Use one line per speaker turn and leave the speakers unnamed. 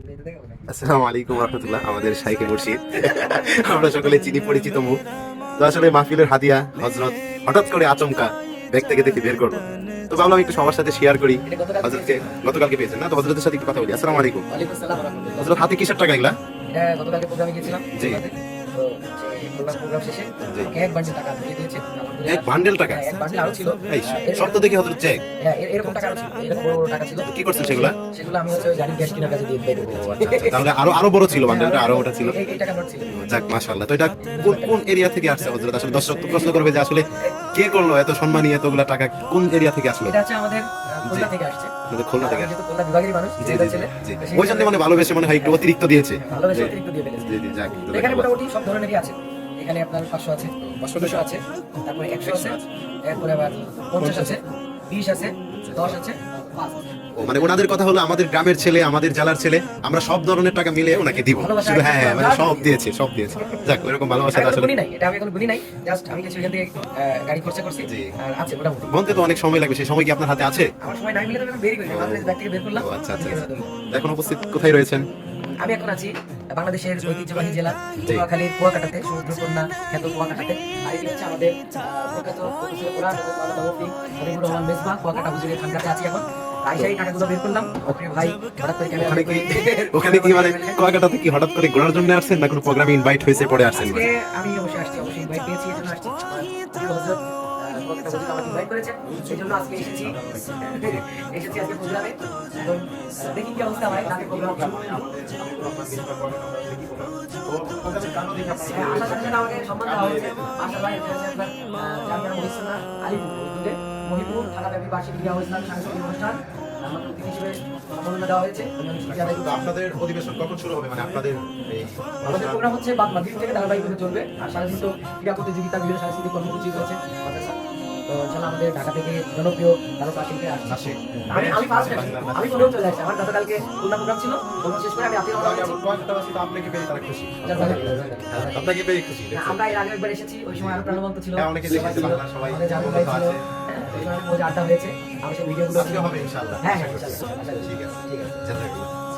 আসসালামু আলাইকুম রাহমাতুল্লাহ। আমাদের শাইখে মুর্শিদ, আমরা সকলে চিনি পরিচিত মুখ। তো আসলে মাহফিলের হাদিয়া হযরত হঠাৎ করে আচমকা ব্যাগ থেকে দেখে বের করলো, তো ভাবলাম একটু সবার সাথে শেয়ার করি। হযরতকে গতকালকে পেয়েছেন না, তো হযরতের সাথে একটু কথা বলি। আসসালামু আলাইকুম।
ওয়ালাইকুম আসসালাম ওয়া রাহমাতুল্লাহ।
হযরত হাতে কিসের টাকা এগুলা?
এটা গতকালকে প্রোগ্রামে গিয়েছিলাম।
জি।
তো সেই প্রোগ্রাম শেষে
জি।
আমাকে এক বান্ডিল টাকা দিয়ে দিয়েছে। আলহামদুলিল্লাহ।
এক বান্ডেল টাকা?
হ্যাঁ, এক বান্ডিল আরো ছিল।
এই শর্ত দেখে হযরত চেক।
হ্যাঁ, এরকম টাকা আরো ছিল। এরকম বড় বড় টাকা ছিল।
কি করছেন সেগুলা?
সেগুলো আমি হচ্ছে ওই গাড়ির গ্যাস কেনার কাজে দিয়ে দেবো।
তাহলে আরো আরো বড় ছিল বান্ডেলটা, আরো ওটা ছিল।
এই টাকা নোট ছিল।
যাক মাশাআল্লাহ। তো এটা কোন কোন এরিয়া থেকে আসছে হযরত? আসলে দর্শক তো প্রশ্ন করবে যে আসলে কে করলো এত সম্মানী এতগুলা টাকা, কোন এরিয়া থেকে আসলো?
এটা হচ্ছে আমাদের খুলনা থেকে আসছে।
আমাদের খুলনা থেকে আসছে।
যেহেতু খুলনা বিভাগের মানুষ,
জি
জেলার
জি
ছেলে।
জি।
তো সেই
ওই জন্য মানে ভালোবেসে মনে হয় একটু অতিরিক্ত দিয়েছে।
ভালোবেসে
জি।
অতিরিক্ত দিয়ে ফেলেছে।
জি জি, যাক।
তো এখানে মোটামুটি সব ধরনেরই আছে। এখানে আপনার 500 আছে, 200 আছে, তারপরে 100 আছে, এরপরে আবার 50 আছে, 20 আছে, 10 আছে, 5 আছে।
ও মানে ওনাদের কথা হলো আমাদের গ্রামের ছেলে, আমাদের জেলার ছেলে, আমরা সব ধরনের টাকা মিলে ওনাকে দিব।
ভালোবাসা
শুধু হ্যাঁ হ্যাঁ, মানে
একদম।
সব দিয়েছে, সব দিয়েছে। যাক, এরকম ভালোবাসা
আমি এখনো
আসলে
গুনি নাই, এটা আমি এখনো গুনি নাই। জাস্ট আমি কিছু এখান থেকে গাড়ি খরচা করছি।
জি।
আর আছে মোটামুটি।
বলতে তো অনেক সময় লাগবে, সেই সময় কি আপনার হাতে আছে?
আমার সময় নাই মিলে তো আমি বের করি। মাত্র ব্যাগ থেকে বের করলাম।
ও আচ্ছা আচ্ছা। এখন উপস্থিত কোথায় রয়েছেন?
আমি এখন আছি বাংলাদেশের ঐতিহ্যবাহী জেলা
জি।
নোয়াখালীর কুয়াকাটাতে, সমুদ্রকন্যা খ্যাত কুয়াকাটাতে। আর এটি হচ্ছে আমাদের প্রখ্যাত প্রফেসর কোরআন ও মাওলানা মুফতি হাবিবুর রহমান মেজবাহ কুয়াকাটা হুজুরের খানকাতে আছি এখন। আইসাই টাকাগুলো বের করলাম। প্রিয় ভাই হঠাৎ করে ক্যামেরা
ওখানে কি ওখানে কি মানে কুয়াকাটাতে কি হঠাৎ করে ঘোরার জন্য আসছেন, না কোনো প্রোগ্রামে ইনভাইট হয়েছে পরে আসছেন?
আজকে আমি অবশ্যই আসছি, অবশ্যই ইনভাইট পেয়েছি, এই জন্য আসছি। আমার প্রিয় হযরত কুয়াকাটা হুজুর আমাকে ইনভাইট করেছেন, এই জন্য আজকে এসেছি। এসেছি আজকে প্রোগ্রামে। এবং দেখি কি অবস্থা হয় তাকে প্রোগ্রাম আসার সাথে সাথে আমাকে সম্মান দেওয়া হয়েছে। আশা ভাই এটা হচ্ছে আপনার জামিয়া মহিসিনা আলিপুর উদ্যোগে মহিপুর থানাব্যাপী বার্ষিক ক্রীড়া ও ইসলামী সাংস্কৃতিক অনুষ্ঠান আমাকে অতিথি হিসেবে সম্মাননা দেওয়া হয়েছে। আমি অনেক শুকরিয়া আদায় করছি।
আপনাদের অধিবেশন কখন শুরু হবে, মানে আপনাদের এই
আমাদের প্রোগ্রাম হচ্ছে বাদ মাগরিব থেকে ধারাবাহিকভাবে চলবে। আর সারাদিন তো ক্রীড়া প্রতিযোগিতা, বিভিন্ন সাংস্কৃতিক কর্মসূচি রয়েছে মাদ্রাসা। তো ইনশাআল্লাহ আমাদের ঢাকা থেকে জনপ্রিয় তারকা শিল্পী আসছে। আমি ফার্স্ট আসছি। আমি কোনেও চলে আসছি। আমার গতকালকে খুলনা প্রোগ্রাম ছিল, প্রোগ্রাম শেষ করে আমি রাতে রওনা হয়েছি।
আপনাকে পেয়ে তারা খুশি।
জাযাকাল্লাহ।
আপনাকে পেয়ে খুশি।
আমরা এর আগে একবার এসেছি, ওই সময় আরো প্রাণবন্ত ছিল।
হ্যাঁ, অনেকে দেখেছে, বাংলা সবাই
আমাদের জামিল ভাই ছিল।
আছে।
হ্যাঁ, ওই সময় মজা আড্ডা হয়েছে। আমি সেই ভিডিওগুলো
আজকে হবে ইনশাআল্লাহ।
হ্যাঁ হ্যাঁ ইনশাআল্লাহ। আশা করি।
ঠিক আছে।
ঠিক আছে।
জাযাকাল্লাহ।